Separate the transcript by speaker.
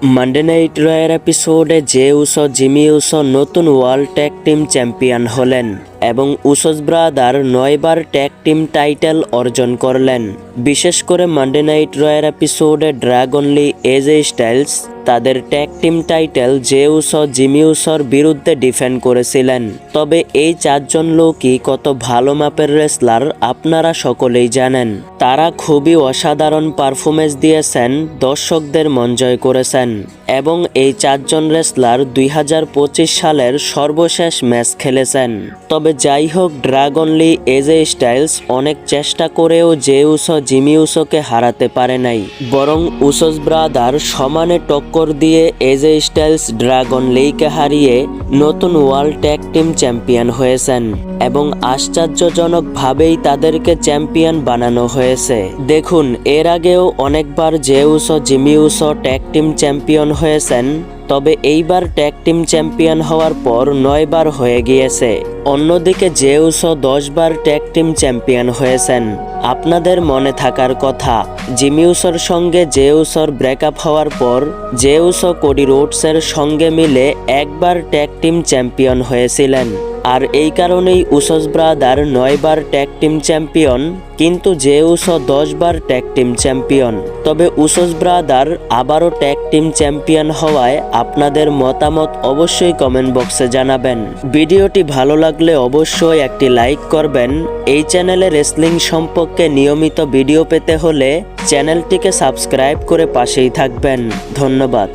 Speaker 1: Monday night রয়ের এপিসোডে J Uso Jimmy Uso নতুন ওয়ার্ল্ড ট্যাগ টিম চ্যাম্পিয়ন হলেন এবং উসোস ব্রাদার 9বার ট্যাগ টিম টাইটেল অর্জন করলেন। বিশেষ করে মানডে নাইট রয়ের এপিসোডে ড্রাগন লি এজে স্টাইলস তাদের tag team title Jey Uso Jimmy উসোর বিরুদ্ধে ডিফেন্ড করেছিলেন। তবে এই চারজন লোকই কত ভালো মাপের রেসলার আপনারা সকলেই জানেন। তারা খুবই অসাধারণ পারফরমেন্স দিয়েছেন, দর্শকদের মন জয় করেছেন এবং এই চারজন রেসলার 2025 সালের সর্বশেষ ম্যাচ খেলেছেন। তবে যাই হোক, ড্রাগন লি এজে স্টাইলস অনেক চেষ্টা করেও জে উসো জিমি উসোকে হারাতে পারে নাই, বরং উসোস ব্রাদার সমানে টক্কর দিয়ে এজে স্টাইলস ড্রাগন লিকে হারিয়ে নতুন ওয়ার্ল্ড ট্যাগ টিম চ্যাম্পিয়ন হয়েছেন এবং আশ্চর্যজনকভাবেই তাদেরকে চ্যাম্পিয়ন বানানো হয়েছে। দেখুন, এর আগেও অনেকবার J Uso Jimmy Uso tag team champion হয়েছেন, তবে এইবার ট্যাগ টিম চ্যাম্পিয়ন হওয়ার পর 9বার হয়ে গিয়েছে। অন্যদিকে জে উসো 10বার ট্যাগ টিম চ্যাম্পিয়ন হয়েছেন। আপনাদের মনে থাকার কথা, জিমি উসোর সঙ্গে জে উসোর ব্রেকআপ হওয়ার পর জে উসো কোডি রোডসের সঙ্গে মিলে একবার ট্যাগ টিম চ্যাম্পিয়ন হয়েছিলেন। আর এই কারণেই উসোস ব্রাদার 9বার ট্যাগ টিম চ্যাম্পিয়ন, কিন্তু জে উসো 10বার ট্যাগ টিম চ্যাম্পিয়ন। তবে উসোস ব্রাদার আবারও ট্যাগ টিম চ্যাম্পিয়ন হওয়ায় আপনাদের মতামত অবশ্যই কমেন্ট বক্সে জানাবেন। ভিডিওটি ভালো লাগলে অবশ্যই একটি লাইক করবেন। এই চ্যানেলে রেসলিং সম্পর্কে নিয়মিত ভিডিও পেতে হলে চ্যানেলটিকে সাবস্ক্রাইব করে পাশেই থাকবেন। ধন্যবাদ।